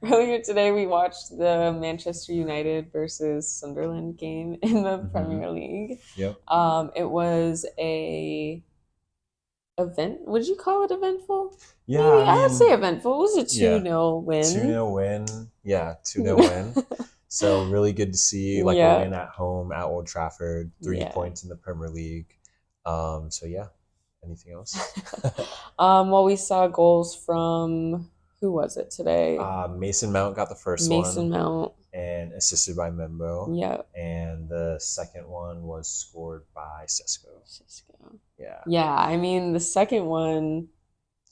Earlier today, we watched the Manchester United versus Sunderland game in the Hmm. Premier League. Yep. It was a event. Would you call it eventful? Yeah, Maybe I I would say mean, eventful. It was a 2 yeah, nil 2 win. nil win. Yeah, 2-0 win. So really good to see like a Yeah, win at home at Old Trafford, 3 yeah. points in the Premier League. So yeah, anything else? Well, we saw goals from who was it today? Mason Mount got the first Mason one Mount. and assisted by Membo. Yeah, And the second one was scored by Sesko. Cisco. Yeah. Yeah, I mean the second one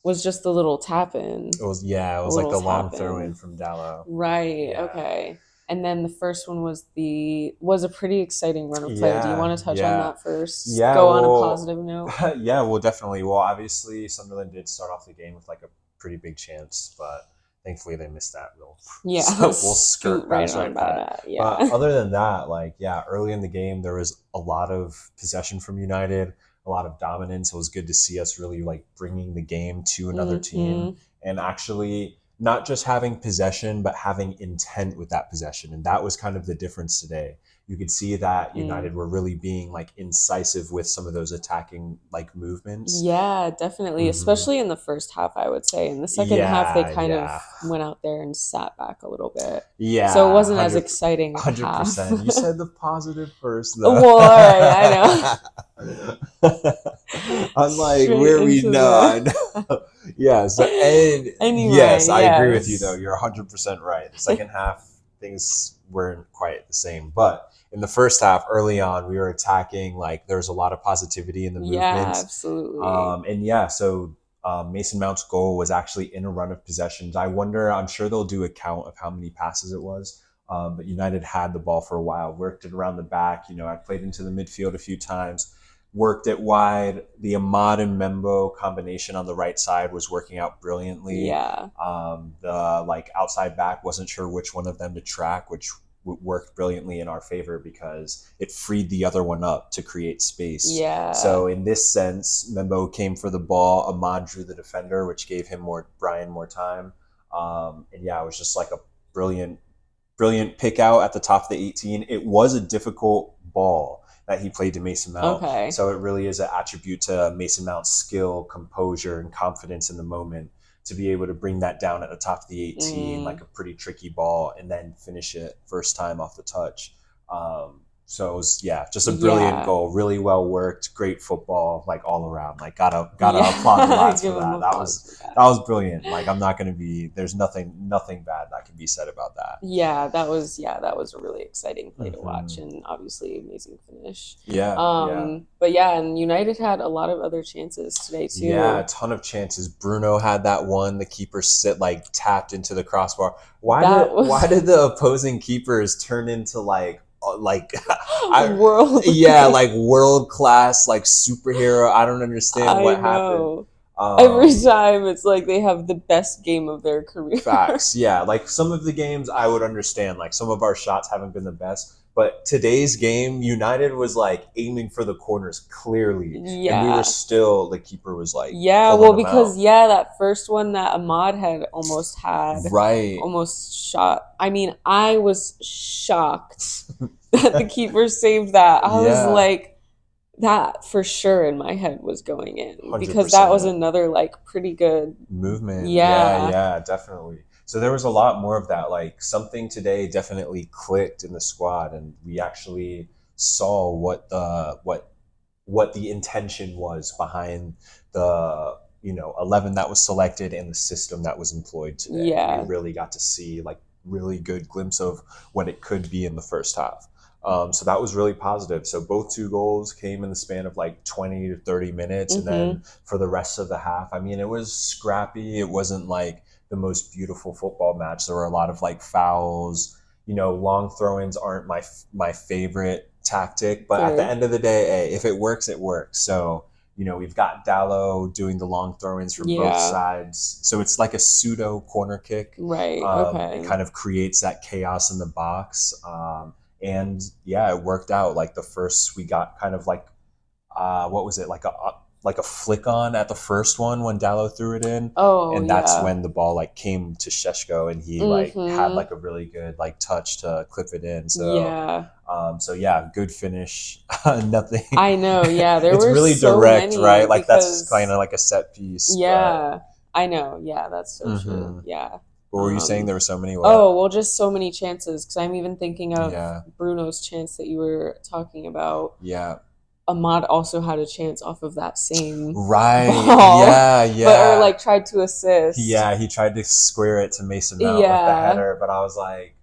was just the little tap It in, was yeah, it a was like little the long tap throw in in. from Dallo. Right. Yeah. Okay. And then the first one was a pretty exciting run of play. Do you Yeah, want to touch on yeah. that first? Yeah, Go on a well, positive note. yeah, well, definitely. Well, obviously, Sunderland did start off the game with like a pretty big chance, but thankfully they missed that. Yeah, We'll scoot skirt right past on right by that. that. But Yeah. other than that, like, yeah, early in the game there was a lot of possession from United, a lot of dominance. It was good to see us really like bringing the game to another team Hmm. and actually not just having possession, but having intent with that possession. And that was kind of the difference today. You could see that Mm. United were really being like incisive with some of those attacking like movements. Yeah, definitely. Hmm. Especially in the first half, I would say. In the second half, they Yeah, kind of yeah, went out there and sat back a little bit. So it yeah, wasn't as 100, exciting of a half. 100%. You said the positive first, though. Well, all right, I know. Unlike Straight where we into know, I the. know. Yeah. So, and yes, Anyway, I agree with you. Though yes. you're 100% right. The second half, things weren't quite the same, but in the first half, early on, we were attacking. Like there was a lot of positivity in the Yeah, movements, absolutely. and yeah, so. Mason Mount's goal was actually in a run of possessions. I wonder, I'm sure they'll do a count of how many passes it was. But United had the ball for a while, worked it around the back. I played into the midfield a few times, worked it wide. The Ahmad and Membo combination on the right side was working out brilliantly. Yeah. The like outside back wasn't sure which one of them to track, which worked brilliantly in our favor because it freed the other one up to create space. Yeah. So in this sense, Membo came for the ball. Ahmad drew the defender, which gave him Brian more time. And yeah, it was just like a brilliant pick out at the top of the 18. It was a difficult ball that he played to Mason Mount. Okay. So it really is an attribute to Mason Mount's skill, composure, and confidence in the moment to be able to bring that down at the top of the 18, like Mm. a pretty tricky ball, and then finish it first time off the touch. So it was, yeah, just a brilliant Yeah. goal, really well worked, great football, like all around. Like gotta applaud the Yeah. lads for Give him that. applause for That that. was brilliant. Like I'm not gonna be. There's nothing bad that can be said about that. Yeah, that was a really exciting play to watch Hmm. and obviously amazing finish. Yeah, yeah. But yeah, and United had a lot of other chances today Yeah, a too. ton of chances. Bruno had that one. The keeper sit like tapped into the crossbar. That Why was did the opposing keepers turn into like I world yeah, like world class like superhero? I don't understand I what happened. know. Every Um time it's like they have the best game of their career. Facts. Yeah. Like some of the games I would understand. Like some of our shots haven't been the best. But today's game, United was like aiming for the corners clearly. And we were Yeah. still, the keeper was like Yeah, pulling well, them because out. yeah, that first one that Ahmad had Right. almost shot. I mean, I was shocked that the keeper saved that. I was Yeah. like, that for sure in my head was going in because that was 100%. another like pretty good. Movement. Yeah. Yeah, Yeah. Definitely. So there was a lot more of that. Like something today definitely clicked in the squad. And we actually saw what the intention was behind the 11 that was selected and the system that was employed today. We yeah, really got to see like really good glimpse of what it could be in the first half. So that was really positive. So both two goals came in the span of like 20 to 30 minutes. And mm-hmm, then for the rest of the half, I mean, it was scrappy. It wasn't like the most beautiful football match. There were a lot of like fouls. Long throw-ins aren't my favorite tactic, but at the fair, end of the day, hey, if it works, it works. So we've got Dallo doing the long throw-ins from both yeah, sides. So it's like a pseudo corner kick. right, It okay, kind of creates that chaos in the box. And yeah, it worked out. Like the first, we got kind of like, what was it? Like like a flick on at the first one when Dallo threw it in. Oh, And that's yeah. when the ball like came to Sheshko and he like had Mm-hmm. like a really good like touch to clip it in. Yeah. So yeah, good finish. Nothing. I know. Yeah. There It's were really so direct, many right? Like that's kind because, of like a set piece, but yeah, I know. Yeah, that's so true. hmm Yeah. what were you saying? There were so many. What? Oh, well, just so many chances because I'm even thinking of Yeah, Bruno's chance that you were talking about. yeah. Ahmad also had a chance off of that same Right. ball, Yeah, but or yeah. like tried to assist. Yeah, he tried to square it to Mason Mount with the Yeah. header, but I was like,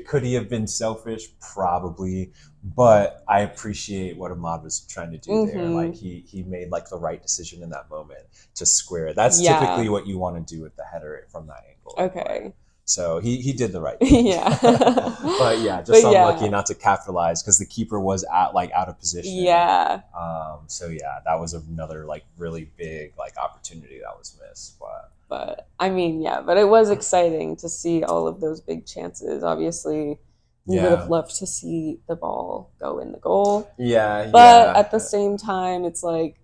could he have been selfish? Probably. But I appreciate what Ahmad was trying to do there. Like Mm-hmm. he made like the right decision in that moment to square it. That's typically Yeah. what you want to do with the header from that angle anyway. Okay. So he did the right thing. Yeah. But yeah, just But unlucky yeah. not to capitalize because the keeper was at like out of position. Yeah. So yeah, that was another like really big like opportunity that was missed. But I mean, yeah, but it was exciting to see all of those big chances. Obviously, we would have Yeah, loved to see the ball go in the goal. yeah, But yeah. at the same time, it's like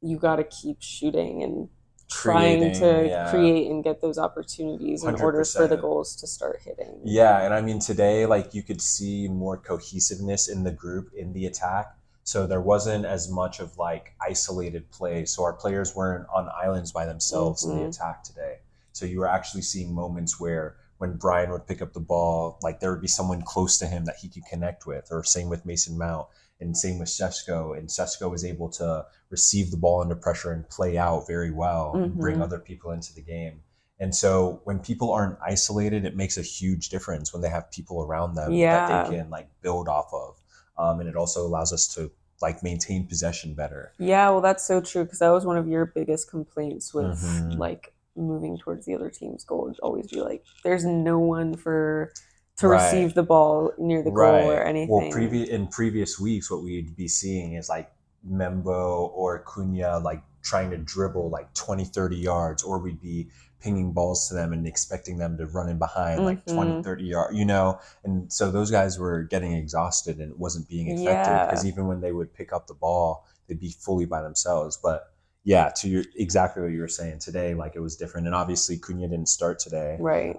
you got to keep shooting and trying Creating, to yeah, create and get those opportunities in hundred order for the percent. goals to start hitting. Yeah, and I mean today, like you could see more cohesiveness in the group in the attack. So there wasn't as much of like isolated play. So our players weren't on islands by themselves in the Hmm. attack today. So you were actually seeing moments where when Brian would pick up the ball, like there would be someone close to him that he could connect with, or same with Mason Mount and same with Sesko. And Sesko was able to receive the ball under pressure and play out very well and bring Hmm. other people into the game. And so when people aren't isolated, it makes a huge difference when they have people around them that they Yeah. can like build off of. And it also allows us to like maintain possession better. Yeah, well, that's so true because that was one of your biggest complaints with Hmm like moving towards the other team's goal. It'd always be like, there's no one for to Right. receive the ball near the goal or Right. Well, anything. in previous weeks, what we'd be seeing is like Membo or Cunha like trying to dribble like 20, 30 yards, or we'd be pinging balls to them and expecting them to run in behind like 20, Hmm. 30 yards, you know? And so those guys were getting exhausted and it wasn't being effective because Yeah. even when they would pick up the ball, they'd be fully by themselves. But yeah, to your exactly what you were saying today, like it was different. And obviously Cunha didn't start today. Right.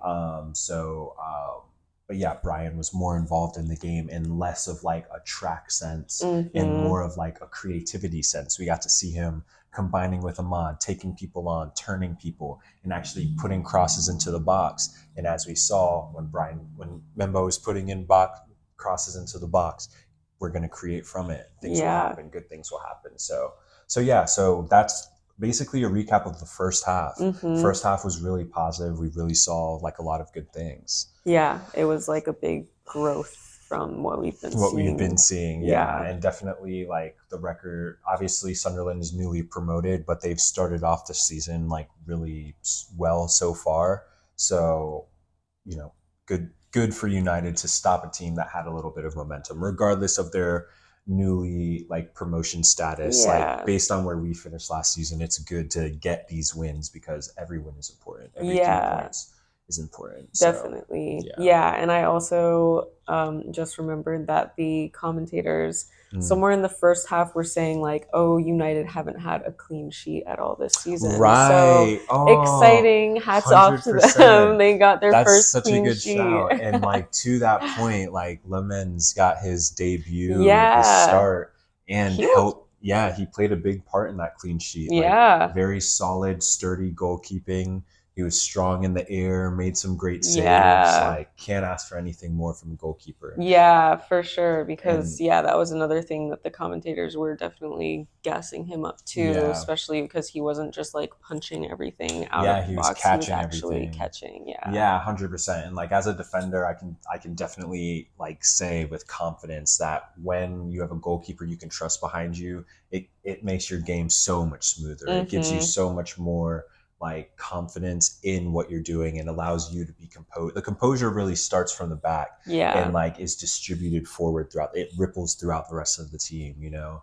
But yeah, Brian was more involved in the game and less of like a track sense and Hmm. more of like a creativity sense. We got to see him combining with Ahmad, taking people on, turning people, and actually putting crosses into the box. And as we saw when Membo was putting in box crosses into the box, we're going to create from it. Things will Yeah. happen. Good things will happen. So yeah. So that's basically a recap of the first half. Hmm. First half was really positive. We really saw like a lot of good things. Yeah. It was like a big growth from what we've been What we've seeing. been seeing, yeah, Yeah. and definitely like the record. Obviously, Sunderland is newly promoted, but they've started off the season like really well so far. So, you know, good for United to stop a team that had a little bit of momentum, regardless of their newly like promotion status. Like Yeah. based on where we finished last season, it's good to get these wins because every win is important. Every three Yeah. points is important. So Definitely. yeah. Yeah. And I also just remembered that the commentators Mm. somewhere in the first half were saying, like, oh, United haven't had a clean sheet at all this season. So Right. Oh, exciting. Hats off to them. 100%. They got their That's first such a clean good sheet. shout. And like to that point, like Lammens got his debut, his Yeah. start, and He looked, helped. Yeah, he played a big part in that clean sheet. Like yeah. very solid, sturdy goalkeeping. He was strong in the air, made some great saves. Yeah. Like can't ask for anything more from a goalkeeper. Yeah, for sure. Because, And yeah, that was another thing that the commentators were definitely gassing him up too, yeah, especially because he wasn't just like punching everything out yeah, of the he was box. He was catching actually everything. catching. Yeah. Yeah, 100%. And like as a defender, I can definitely like say with confidence that when you have a goalkeeper you can trust behind you, it makes your game so much smoother. It gives you Hmm. so much more like confidence in what you're doing and allows you to be composed. The composure really starts from the back and Yeah. like is distributed forward throughout. It ripples throughout the rest of the team, you know.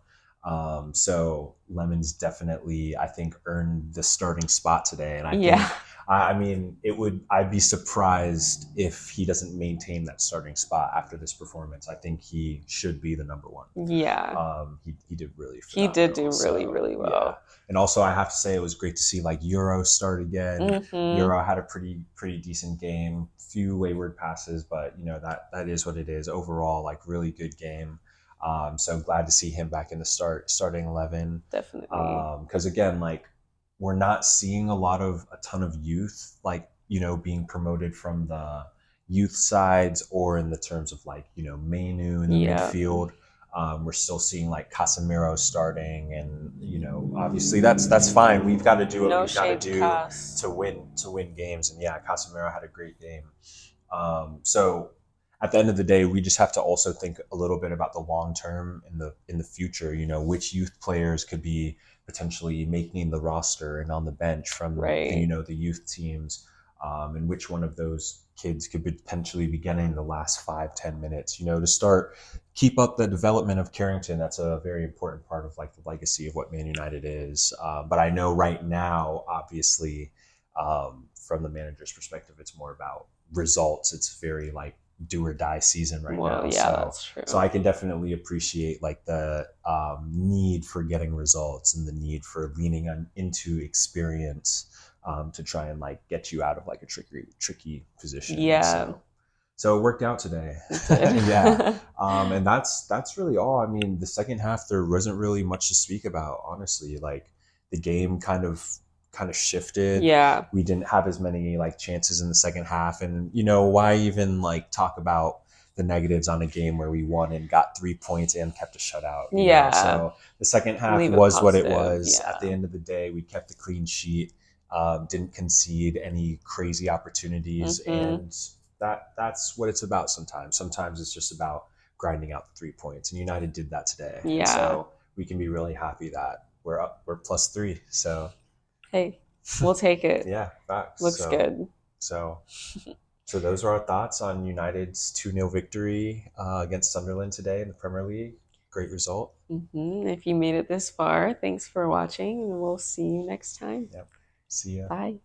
So Lemons definitely, I think, earned the starting spot today, and I think Yeah. I mean, I'd be surprised if he doesn't maintain that starting spot after this performance. I think he should be the number one. Yeah, He did really he did phenomenal. do really, So really yeah, well. and also I have to say it was great to see like Euro start again. Hmm. Euro had a pretty decent game, few wayward passes, but that is what it is. Overall, like really good game. So glad to see him back in the starting 11. Definitely. Because again, like we're not seeing a ton of youth, like being promoted from the youth sides or in the terms of like Mainu in the Yeah. midfield. We're still seeing like Casemiro starting, and obviously that's fine. We've got to do what No we've got to shade to do Cass. to win games. And yeah, Casemiro had a great game. So at the end of the day, we just have to also think a little bit about the long term in the future. Which youth players could be potentially making the roster and on the bench from Right. the youth teams, and which one of those kids could potentially be getting the last 5-10 minutes. To start keep up the development of Carrington. That's a very important part of like the legacy of what Man United is. But I know right now, obviously, from the manager's perspective, it's more about results. It's very like do or die season right Well, now. yeah, So that's so true. I can definitely appreciate like the need for getting results and the need for leaning into experience, to try and like get you out of like a tricky position. Yeah, So it worked out today. it did. Yeah. And that's really all. I mean, the second half there wasn't really much to speak about, honestly. Like the game kind of shifted. Yeah. We didn't have as many like chances in the second half, and why even like talk about the negatives on a game where we won and got 3 points and kept a shutout. Yeah. So the second half Leave it was what it positive. was. At the Yeah. end of the day, we kept the clean sheet. Didn't concede any crazy opportunities, Hmm. and that's what it's about sometimes. Sometimes it's just about grinding out the 3 points, and United did that today. And Yeah. so we can be really happy that we're +3. So Hey, we'll take it. yeah, facts. Looks good. So so those are our thoughts on United's 2-0 victory against Sunderland today in the Premier League. Great result. If you made it this far, thanks for watching, and we'll see you next time. Yep. See ya. Bye.